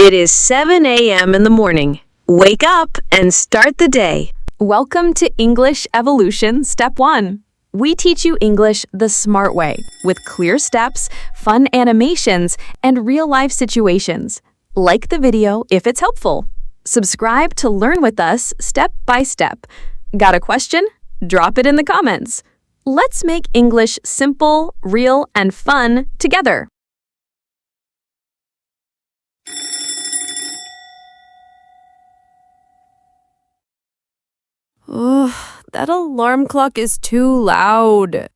It is 7 a.m. in the morning. Wake up and start the day. Welcome to English Evolution Step 1. We teach you English the smart way, with clear steps, fun animations, and real-life situations. Like the video if it's helpful. Subscribe to learn with us step by step. Got a question? Drop it in the comments. Let's make English simple, real, and fun together. Ugh, that alarm clock is too loud.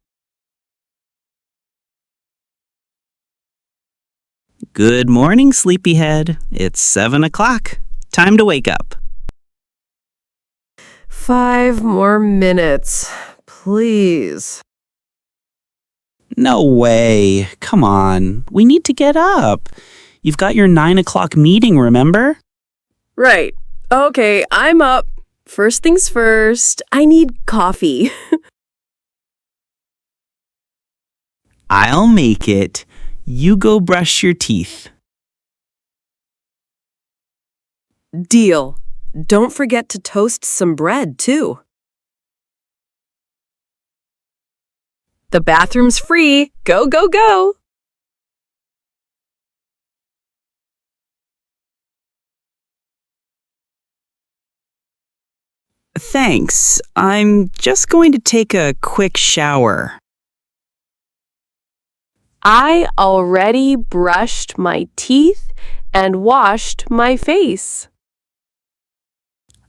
Good morning, sleepyhead. It's 7 o'clock. Time to wake up. 5 more minutes, please. No way. Come on. We need to get up. You've got your 9 o'clock meeting, remember? Right. Okay, I'm up. First things first, I need coffee. I'll make it. You go brush your teeth. Deal. Don't forget to toast some bread, too. The bathroom's free. Go, go, go. Thanks. I'm just going to take a quick shower. I already brushed my teeth and washed my face.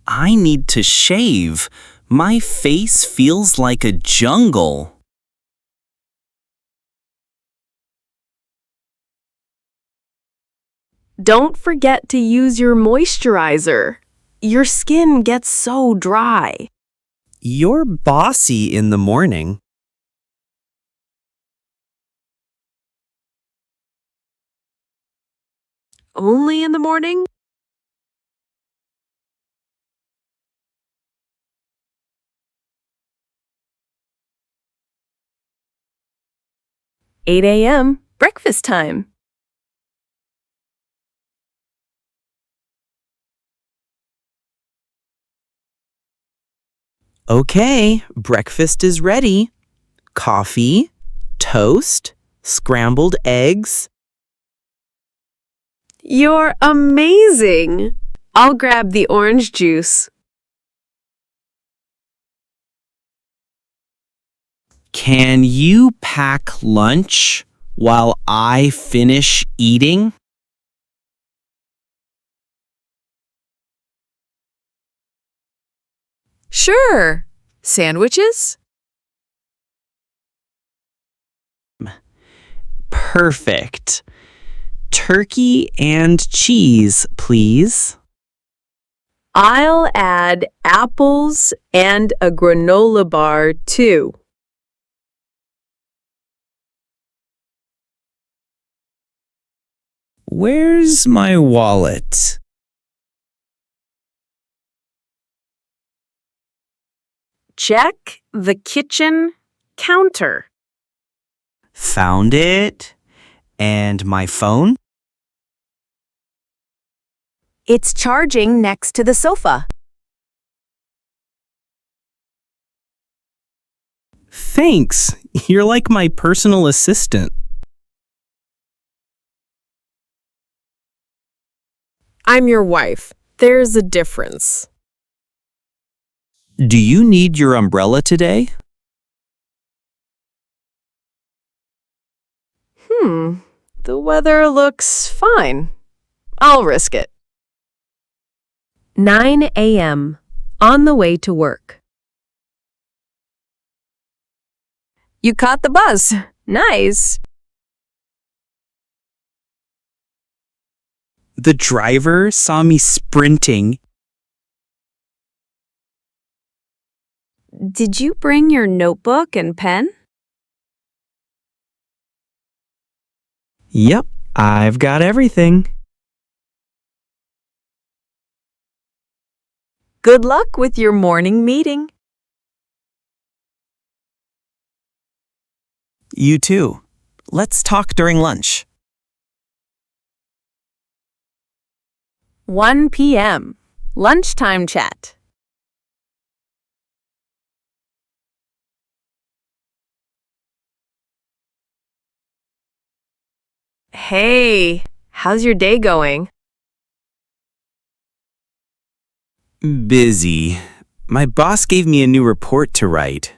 I need to shave. My face feels like a jungle. Don't forget to use your moisturizer. Your skin gets so dry. You're bossy in the morning. Only in the morning? "8 a.m., breakfast time." Okay, breakfast is ready. Coffee, toast, scrambled eggs. You're amazing! I'll grab the orange juice. Can you pack lunch while I finish eating? Sure. Sandwiches? Perfect. Turkey and cheese, please. I'll add apples and a granola bar, too. Where's my wallet? Check the kitchen counter. Found it. And my phone? It's charging next to the sofa. Thanks. You're like my personal assistant. I'm your wife. There's a difference. Do you need your umbrella today? The weather looks fine. I'll risk it. 9 a.m. On the way to work. You caught the bus. Nice. The driver saw me sprinting. Did you bring your notebook and pen? Yep, I've got everything. Good luck with your morning meeting. You too. Let's talk during lunch. 1 p.m. Lunchtime chat. Hey, how's your day going? Busy. My boss gave me a new report to write.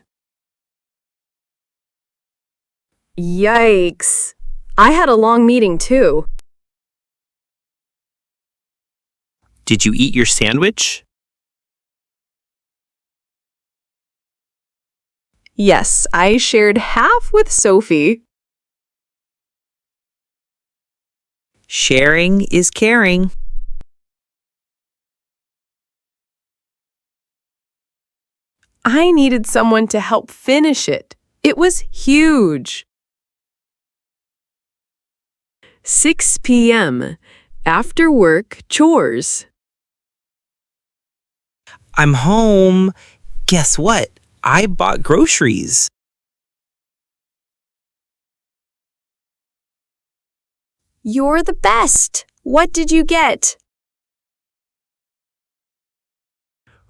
Yikes. I had a long meeting too. Did you eat your sandwich? Yes, I shared half with Sophie. Sharing is caring. I needed someone to help finish it. It was huge. 6 p.m. After work chores. I'm home. Guess what? I bought groceries. You're the best. What did you get?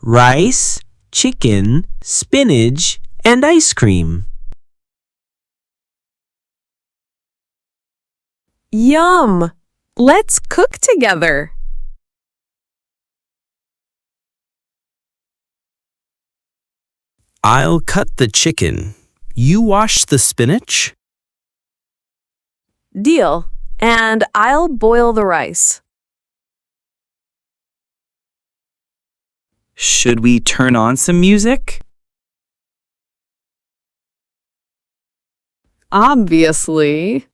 Rice, chicken, spinach, and ice cream. Yum! Let's cook together. I'll cut the chicken. You wash the spinach? Deal. And I'll boil the rice. Should we turn on some music? Obviously.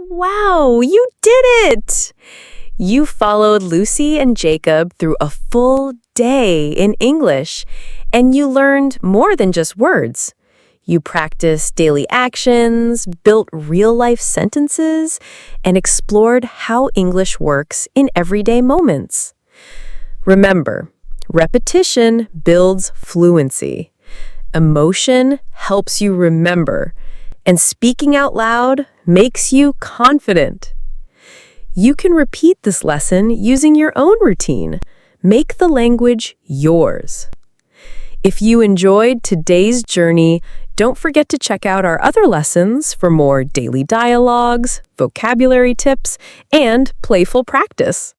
Wow, you did it! You followed Lucy and Jacob through a full day in English, and you learned more than just words. You practiced daily actions, built real-life sentences, and explored how English works in everyday moments. Remember, repetition builds fluency. Emotion helps you remember, and speaking out loud makes you confident. You can repeat this lesson using your own routine. Make the language yours. If you enjoyed today's journey, don't forget to check out our other lessons for more daily dialogues, vocabulary tips, and playful practice.